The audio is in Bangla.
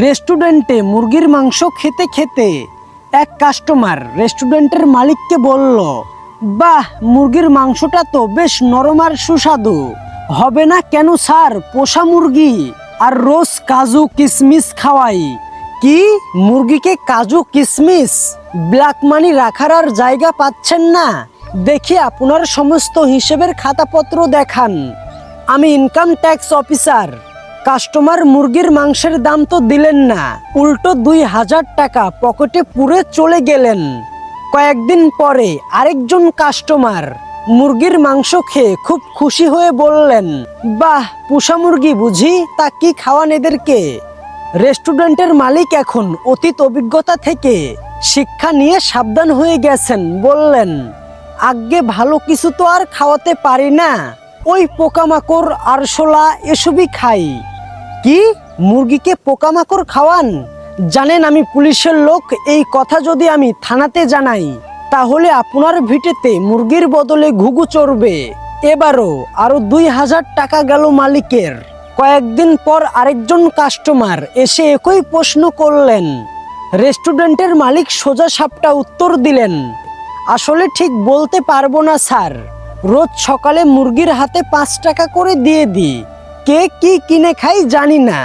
রেস্টুরেন্টে মুরগির মাংস খেতে খেতে এক কাস্টমার রেস্টুরেন্টের মালিককে বলল, বাহ, মুরগির মাংসটা তো বেশ নরম আর সুস্বাদু। হবে না কেন স্যার পোষা মুরগি, আর রোজ কাজু কিশমিশ খাওয়াই। কি, মুরগিকে কাজু কিশমিশ? ব্ল্যাক মানি রাখার আর জায়গা পাচ্ছেন না? দেখি আপনার সমস্ত হিসেবের খাতাপত্র দেখান। আমি ইনকাম ট্যাক্স অফিসার। কাস্টমার মুরগির মাংসের দাম তো দিলেন না, উল্টো 2000 টাকা পকেটে পুরে চলে গেলেন। কয়েকদিন পরে আরেকজন কাস্টমার মুরগির মাংস খেয়ে খুব খুশি হয়ে বললেন, বাহ, পোষা মুরগি বুঝি, তা কি খাওয়ান এদেরকে? রেস্টুরেন্টের মালিক এখন অতীত অভিজ্ঞতা থেকে শিক্ষা নিয়ে সাবধান হয়ে গেছেন। বললেন, আগে ভালো কিছু তো আর খাওয়াতে পারি না, ওই পোকামাকড় আরশোলা এসবই খাই। কি, মুরগিকে পোকামাকড় খাওয়ান? জানেন আমি পুলিশের লোক, এই কথা যদি আমি থানাতে জানাই তাহলে আপনার ভিটেতে মুরগির বদলে ঘুঘু চড়বে। এবারও আরো 2000 টাকা গেল মালিকের। কয়েকদিন পর আরেকজন কাস্টমার এসে একই প্রশ্ন করলেন। রেস্টুরেন্টের মালিক সোজা সাপটা উত্তর দিলেন, আসলে ঠিক বলতে পারবো না স্যার, রোজ সকালে মুরগির হাতে 5 টাকা করে দিয়ে দিই, কে কি কিনে খাই জানি না।